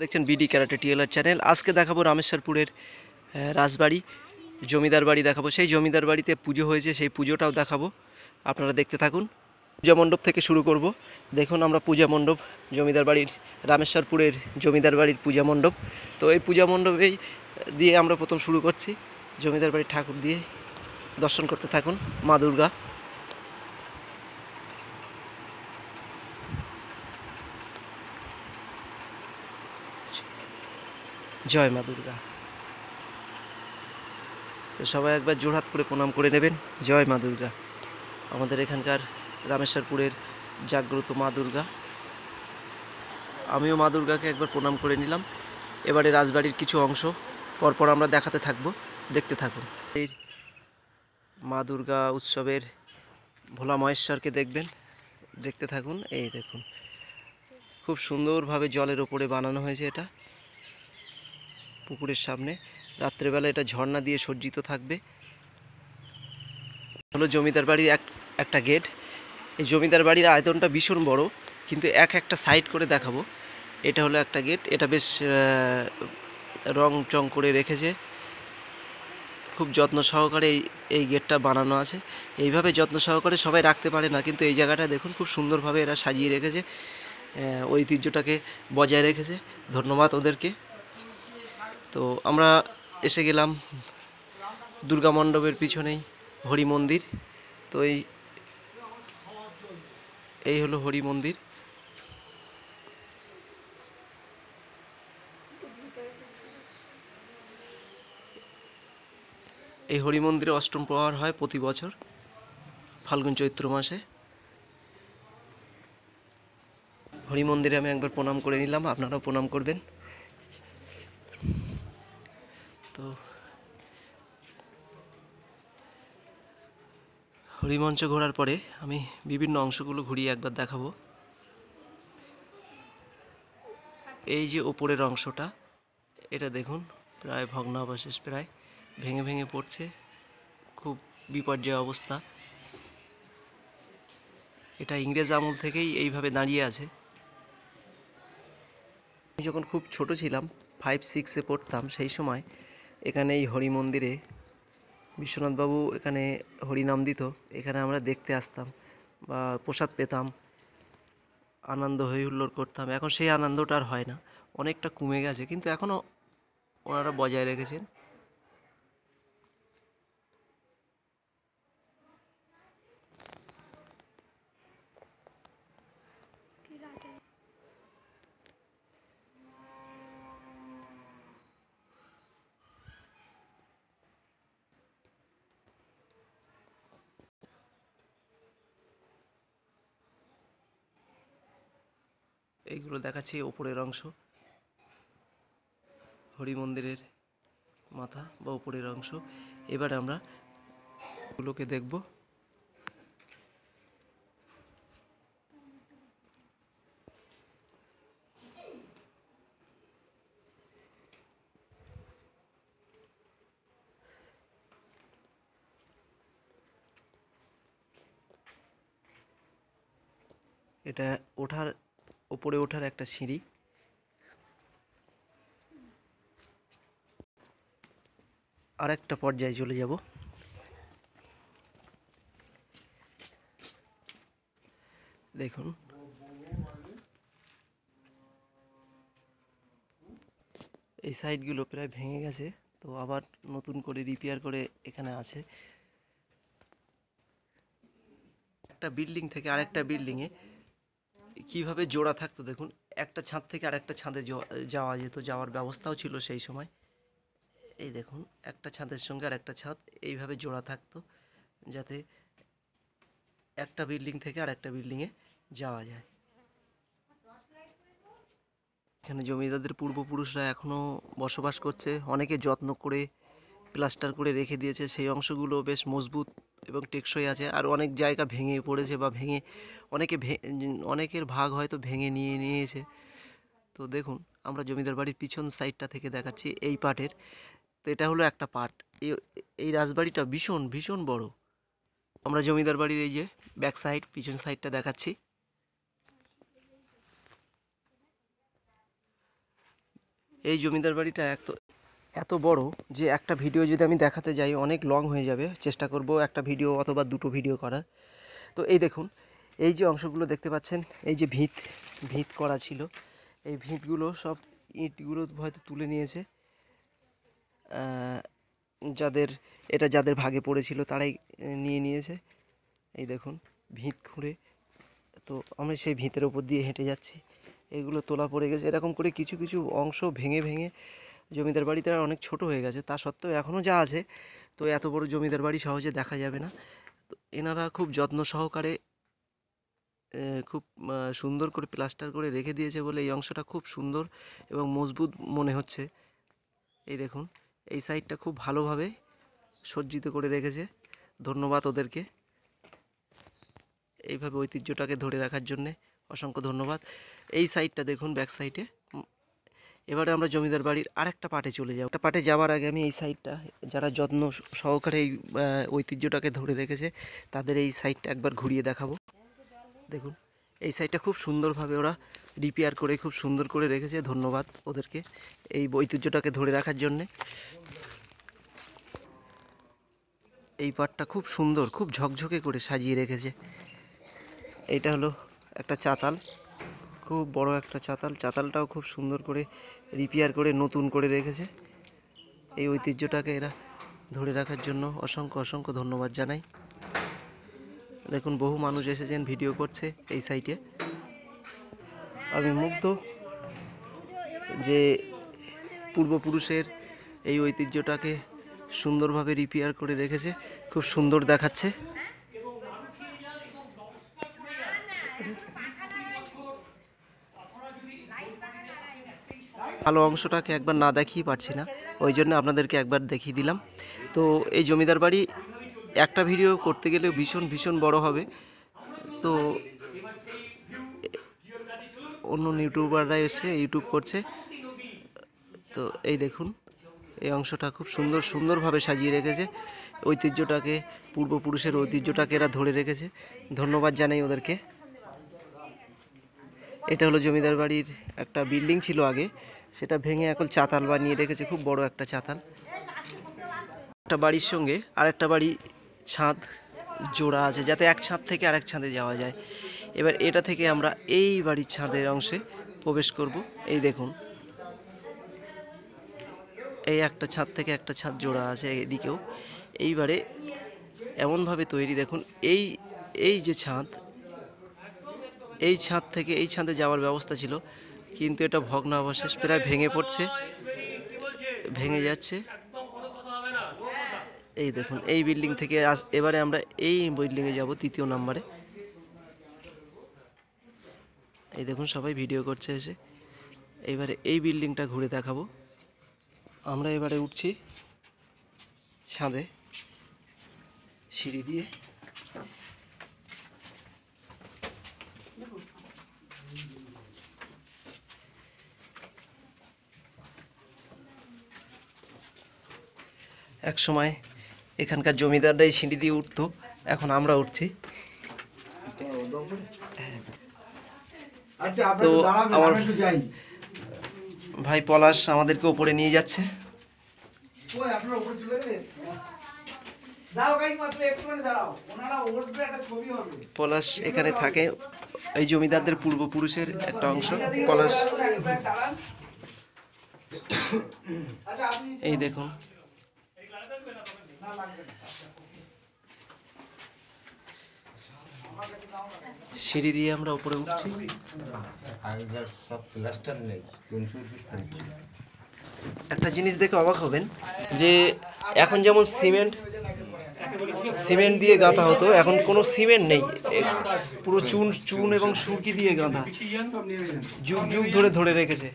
দেখছেন BD karate TLR channel. আজকে দেখাবো রামেশ্বরপুরের রাজবাড়ি, জমিদার বাড়ি দেখাবো। সেই জমিদার বাড়িতে পুজো হয়েছে, সেই পুজোটাও দেখাবো, আপনারা দেখতে থাকুন। পূজা মণ্ডপ থেকে শুরু করব। দেখুন আমরা পূজা মণ্ডপ, জমিদার বাড়ির, রামেশ্বরপুরের জমিদার বাড়ির পূজা মণ্ডপ। তো এই পূজা মণ্ডপেই দিয়ে আমরা প্রথম শুরু করছি, জমিদার বাড়ির ঠাকুর দিয়ে দর্শন করতে থাকুন। মা দুর্গা, জয় মা দুর্গা। তো সবাই একবার জোড়হাত করে প্রণাম করে নেবেন। জয় মা দুর্গা। আমাদের এখানকার রামেশ্বরপুরের জাগ্রত মা দুর্গা। আমিও মা দুর্গাকে একবার প্রণাম করে নিলাম। এবারে রাজবাড়ির কিছু অংশ পরপর আমরা দেখাতে থাকব, দেখতে থাকুন। এই মা দুর্গা উৎসবের ভোলা মহেশ্বরকে দেখবেন, দেখতে থাকুন। এই দেখুন, খুব সুন্দরভাবে জলের ওপরে বানানো হয়েছে এটা, পুকুরের সামনে। রাত্রেবেলা এটা ঝর্ণা দিয়ে সজ্জিত থাকবে। হলো জমিদার বাড়ির একটা গেট। এই জমিদার বাড়ির আয়তনটা ভীষণ বড়, কিন্তু একটা সাইড করে দেখাবো। এটা হলো একটা গেট, এটা বেশ রং চং করে রেখেছে, খুব যত্ন সহকারে এই গেটটা বানানো আছে। এইভাবে যত্ন সহকারে সবাই রাখতে পারে না, কিন্তু এই জায়গাটা দেখুন খুব সুন্দরভাবে এরা সাজিয়ে রেখেছে, ঐতিহ্যটাকে বজায় রেখেছে। ধন্যবাদ ওদেরকে। তো আমরা এসে গেলাম দুর্গা মণ্ডপের পিছনেই হরি মন্দির। তো এই হলো হরি মন্দির। এই হরি মন্দিরে অষ্টম প্রহর হয় প্রতি বছর ফাল্গুন চৈত্র মাসে। হরি মন্দিরে আমি একবার প্রণাম করে নিলাম, আপনারাও প্রণাম করবেন। তো হরিমঞ্চ ঘোরার পরে আমি বিভিন্ন অংশগুলো ঘুরিয়ে একবার দেখাবো। এই যে ওপরের অংশটা, এটা দেখুন প্রায় ভগ্নাবশেষ, প্রায় ভেঙে ভেঙে পড়ছে, খুব বিপর্যয় অবস্থা। এটা ইংরেজ আমল থেকেই এইভাবে দাঁড়িয়ে আছে। আমি যখন খুব ছোট ছিলাম, 5-6-এ পড়তাম, সেই সময় এখানে এই হরি মন্দিরে বিশ্বনাথবাবু এখানে হরিনাম দিত, এখানে আমরা দেখতে আসতাম বা প্রসাদ পেতাম, আনন্দ হই হুল্লোড় করতাম। এখন সেই আনন্দটা আর হয় না, অনেকটা কমে গেছে, কিন্তু এখনও ওনারা বজায় রেখেছেন। এইগুলো দেখাচ্ছি ওপরের অংশ, হরি মন্দিরের মাথা বা ওপরের অংশ। এবার আমরা এগুলোকে দেখব। এটা ওপরে ওঠার একটা সিঁড়ি। আর একটা পর্যায়ে চলে যাব। দেখুন, এই সাইডগুলো প্রায় ভেঙে গেছে, তো আবার নতুন করে রিপেয়ার করে এখানে আছে। একটা বিল্ডিং থেকে আরেকটা বিল্ডিংয়ে কীভাবে জোড়া থাকতো দেখুন, একটা ছাদ থেকে আরেকটা ছাদে যাওয়া যেত, যাওয়ার ব্যবস্থাও ছিল সেই সময়। এই দেখুন, একটা ছাদের সঙ্গে আর একটা ছাদ এইভাবে জোড়া থাকতো, যাতে একটা বিল্ডিং থেকে আর একটা বিল্ডিংয়ে যাওয়া যায়। এখানে জমিদারদের পূর্বপুরুষরা এখনও বসবাস করছে, অনেকে যত্ন করে প্লাস্টার করে রেখে দিয়েছে, সেই অংশগুলো বেশ মজবুত এবং টেকসই আছে। আর অনেক জায়গা ভেঙে পড়েছে বা অনেকের ভাগ হয়তো ভেঙে নিয়েছে। তো দেখুন, আমরা জমিদার বাড়ির পিছন সাইডটা থেকে দেখাচ্ছি এই পার্টের। তো এটা হলো একটা পার্ট। এই রাজবাড়িটা ভীষণ ভীষণ বড়। আমরা জমিদার বাড়ির এই যে ব্যাক সাইড, পিছন সাইডটা দেখাচ্ছি। এই জমিদার বাড়িটা এত বড় যে একটা ভিডিও যদি আমি দেখাতে যাই অনেক লং হয়ে যাবে। চেষ্টা করব একটা ভিডিও অথবা দুটো ভিডিও করার। তো এই দেখুন, এই যে অংশগুলো দেখতে পাচ্ছেন, এই যে ভিত করা ছিল, এই ভিতগুলো সব ইটগুলো হয়তো তুলে নিয়েছে। যাদের ভাগে পড়েছিল তারাই নিয়ে নিয়েছে। এই দেখুন ভিত খুঁড়ে, তো আমরা সেই ভিতের ওপর দিয়ে হেঁটে যাচ্ছি। এগুলো তোলা পড়ে গেছে, এরকম করে কিছু কিছু অংশ ভেঙে ভেঙে জমিদার বাড়িতে অনেক ছোট হয়ে গেছে। তা সত্ত্বেও এখনও যা আছে, তো এত বড় জমিদার বাড়ি সহজে দেখা যাবে না। তো এনারা খুব যত্ন সহকারে খুব সুন্দর করে প্লাস্টার করে রেখে দিয়েছে বলে এই অংশটা খুব সুন্দর এবং মজবুত মনে হচ্ছে। এই দেখুন, এই সাইডটা খুব ভালোভাবে সজ্জিত করে রেখেছে। ধন্যবাদ ওদেরকে, এইভাবে ঐতিহ্যটাকে ধরে রাখার জন্যে অসংখ্য ধন্যবাদ। এই সাইডটা দেখুন, ব্যাক সাইডে। এবারে আমরা জমিদার বাড়ির আরেকটা পার্টে চলে যাব। একটা পার্টে যাওয়ার আগে আমি এই সাইডটা, যারা যত্ন সহকারে এই ঐতিহ্যটাকে ধরে রেখেছে, তাদের এই সাইডটা একবার ঘুরিয়ে দেখাবো। দেখুন, এই সাইডটা খুব সুন্দরভাবে ওরা রিপেয়ার করে খুব সুন্দর করে রেখেছে। ধন্যবাদ ওদেরকে এই ঐতিহ্যটাকে ধরে রাখার জন্যে। এই পাটটা খুব সুন্দর, খুব ঝকঝকে করে সাজিয়ে রেখেছে। এইটা হলো একটা চাতাল, খুব বড় একটা চাতাল। চাতালটাও খুব সুন্দর করে রিপেয়ার করে নতুন করে রেখেছে। এই ঐতিহ্যটাকে এরা ধরে রাখার জন্য অসংখ্য অসংখ্য ধন্যবাদ জানাই। দেখুন, বহু মানুষ এসেছেন, ভিডিও করছে এই সাইটে। আমি মুগ্ধ যে পূর্বপুরুষের এই ঐতিহ্যটাকে সুন্দরভাবে রিপেয়ার করে রেখেছে, খুব সুন্দর দেখাচ্ছে। ভালো অংশটাকে একবার না দেখিয়ে পারছি না, ওই জন্য আপনাদেরকে একবার দেখিয়ে দিলাম। তো এই জমিদার বাড়ি একটা ভিডিও করতে গেলে ভীষণ ভীষণ বড় হবে। তো অন্য ইউটিউবাররা এসে ইউটিউব করছে। তো এই দেখুন, এই অংশটা খুব সুন্দরভাবে সাজিয়ে রেখেছে। ঐতিহ্যটাকে, পূর্বপুরুষের ঐতিহ্যটাকে এরা ধরে রেখেছে। ধন্যবাদ জানাই ওদেরকে। এটা হলো জমিদার বাড়ির একটা বিল্ডিং ছিল আগে, সেটা ভেঙে এখন চাতাল বানিয়ে রেখেছে, খুব বড় একটা চাতাল। একটা বাড়ির সঙ্গে আরেকটা বাড়ি ছাদ জোড়া আছে, যাতে এক ছাদ থেকে আরেক ছাদে যাওয়া যায়। এবার এটা থেকে আমরা এই বাড়ির ছাদের অংশে প্রবেশ করব। এই দেখুন, এই একটা ছাদ থেকে একটা ছাদ জোড়া আছে এদিকেও। এইবারে এমনভাবে তৈরি, দেখুন এই এই যে ছাদ, এই ছাদ থেকে এই ছাদে যাওয়ার ব্যবস্থা ছিল, কিন্তু এটা ভগ্নাবশেষ, প্রায় ভেঙে পড়ছে, ভেঙে যাচ্ছে। এই দেখুন, এই বিল্ডিং থেকে এবারে আমরা এই বিল্ডিংয়ে যাব, 3য় নম্বরে। এই দেখুন, সবাই ভিডিও করছে এসে। এবারে এই বিল্ডিংটা ঘুরে দেখাবো। আমরা এবারে উঠছি ছাদে সিঁড়ি দিয়ে। এক সময় এখানকার জমিদাররাই সিঁড়ি দিয়ে উঠতো, এখন আমরা উঠছি। তো আমার ভাই পলাশ আমাদেরকে উপরে নিয়ে যাচ্ছে। পলাশ এখানে থাকে, এই জমিদারদের পূর্বপুরুষের একটা অংশ। পলাশ, এই দেখুন, সিঁড়ি দিয়ে আমরা উপরে উঠছি। একটা জিনিস দেখে অবাক হবেন যে এখন যেমন সিমেন্ট দিয়ে গাঁথা হতো, এখন কোনো সিমেন্ট নেই, পুরো চুন এবং সুরকি দিয়ে গাঁথা, যুগ যুগ ধরে ধরে রেখেছে।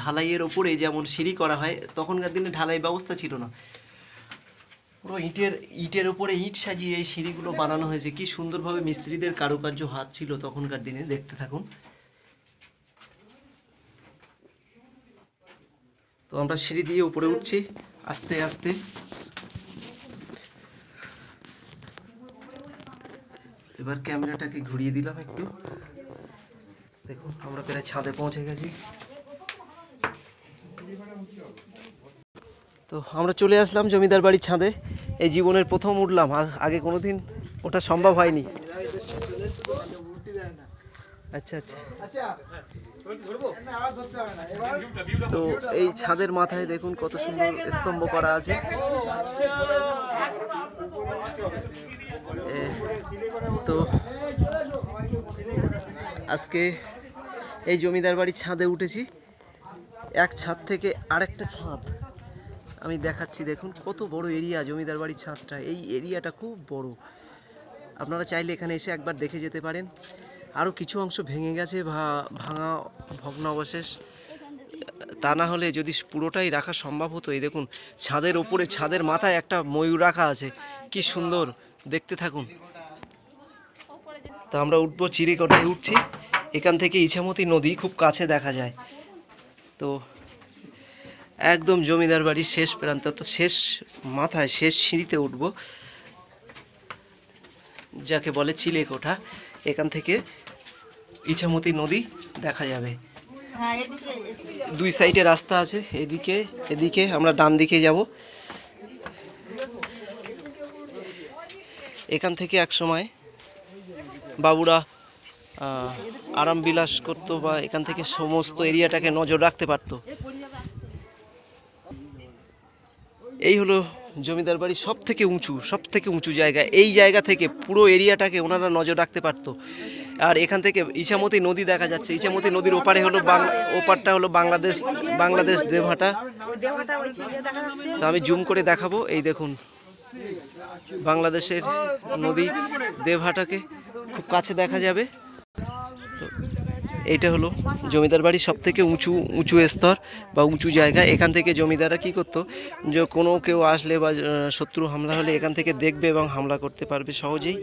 ঢালাইয়ের ওপরে যেমন সিঁড়ি করা হয়, তখনকার দিনে ঢালাই ব্যবস্থা ছিল না, পুরো ইটের উপরে ইট সাজিয়ে এই সিঁড়িগুলো বানানো হয়েছে। কি সুন্দরভাবে মিস্ত্রিদের কারুকার্য হাত ছিল তখনকার দিনে, দেখতে থাকুন। তো আমরা সিঁড়ি দিয়ে উপরে উঠছি আস্তে আস্তে। এবার ক্যামেরাটাকে ঘুরিয়ে দিলাম একটু। দেখুন আমরা প্রায় ছাদে পৌঁছে গেছি। তো আমরা চলে আসলাম জমিদার বাড়ির ছাদে। এই জীবনের প্রথম উঠলাম, আগে কোনোদিন ওটা সম্ভব হয়নি। আচ্ছা আচ্ছা। তো এই ছাদের মাথায় দেখুন কত সুন্দর স্তম্ভ করা আছে। তো আজকে এই জমিদার বাড়ির ছাদে উঠেছি। এক ছাদ থেকে আরেকটা ছাদ আমি দেখাচ্ছি। দেখুন কত বড় এরিয়া জমিদার বাড়ির ছাদটা। এই এরিয়াটা খুব বড়, আপনারা চাইলে এখানে এসে একবার দেখে যেতে পারেন। আরও কিছু অংশ ভেঙে গেছে, ভাঙা ভগ্নাবশেষ। তা না হলে যদি পুরোটাই রাখা সম্ভব হতো। এই দেখুন ছাদের ওপরে, ছাদের মাথায় একটা ময়ূর রাখা আছে, কি সুন্দর, দেখতে থাকুন। তা আমরা উঠবো, চিড়িকোঠায় উঠছি। এখান থেকে ইছামতি নদী খুব কাছে দেখা যায়। তো একদম জমিদার বাড়ির শেষ প্রান্ত, তো শেষ মাথায় শেষ সিঁড়িতে উঠব, যাকে বলে চিলেকোঠা। এখান থেকে ইছামতি নদী দেখা যাবে। দুই সাইডে রাস্তা আছে, এদিকে আমরা ডান দিকে যাব। এখান থেকে এক সময় বাবুরা আরাম বিলাস করতো, বা এখান থেকে সমস্ত এরিয়াটাকে নজর রাখতে পারতো। এই হলো জমিদার বাড়ির সব থেকে উঁচু জায়গা। এই জায়গা থেকে পুরো এরিয়াটাকে ওনারা নজর রাখতে পারতো। আর এখান থেকে ইছামতি নদী দেখা যাচ্ছে। ইছামতি নদীর ওপারে হলো ওপারটা হলো বাংলাদেশ দেবহাটা। তো আমি জুম করে দেখাবো। এই দেখুন বাংলাদেশের নদী দেবহাটাকে খুব কাছে দেখা যাবে। তো এইটা হলো জমিদার বাড়ির সব থেকে উঁচু স্তর বা উঁচু জায়গা। এখান থেকে জমিদাররা কী করতো, যে কোনো কেউ আসলে বা শত্রু হামলা হলে এখান থেকে দেখবে এবং হামলা করতে পারবে সহজেই।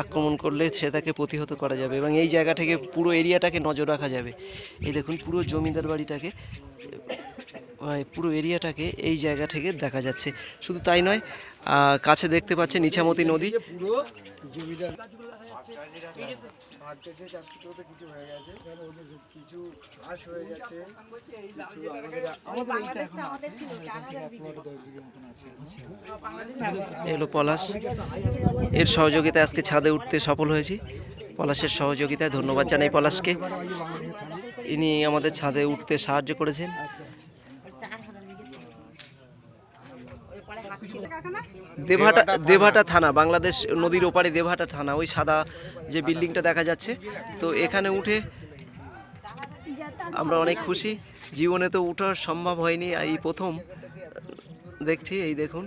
আক্রমণ করলে সেটাকে প্রতিহত করা যাবে এবং এই জায়গা থেকে পুরো এরিয়াটাকে নজর রাখা যাবে। এই দেখুন পুরো জমিদার বাড়িটাকে, পুরো এরিয়াটাকে এই জায়গা থেকে দেখা যাচ্ছে। শুধু তাই নয়, কাছে দেখতে পাচ্ছেন ইছামতি নদী। এলো পলাশ, এর সহযোগিতায় আজকে ছাদে উঠতে সফল হয়েছি। পলাশের সহযোগিতায় ধন্যবাদ জানাই পলাশকে, ইনি আমাদের ছাদে উঠতে সাহায্য করেছেন। দেবহাটা থানা, বাংলাদেশ নদীর ওপারে দেবহাটা থানা, ওই সাদা যে বিল্ডিংটা দেখা যাচ্ছে। তো এখানে উঠে আমরা অনেক খুশি। জীবনে তো উঠার সম্ভব হয়নি, এই প্রথম দেখছি। এই দেখুন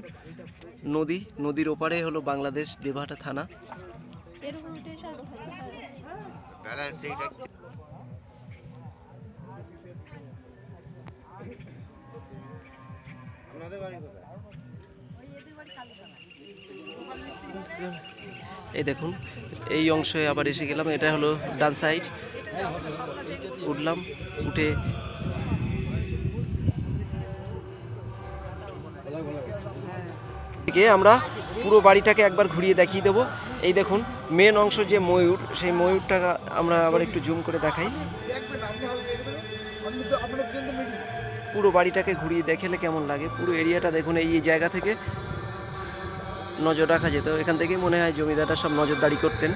নদীর ওপারে হলো বাংলাদেশ দেবহাটা থানা। এই দেখুন এই অংশে আবার এসে গেলাম। এটা হলো ডান সাইড, উঠলাম, উঠে আমরা পুরো বাড়িটাকে একবার ঘুরিয়ে দেখিয়ে দেবো। এই দেখুন মেন অংশ যে ময়ূর, সেই ময়ূরটা আমরা আবার একটু জুম করে দেখাই। পুরো বাড়িটাকে ঘুরিয়ে দেখালে কেমন লাগে, পুরো এরিয়াটা দেখুন। এই জায়গা থেকে নজর রাখা যেত, এখান থেকেই মনে হয় জমিদাররা সব নজরদারি করতেন।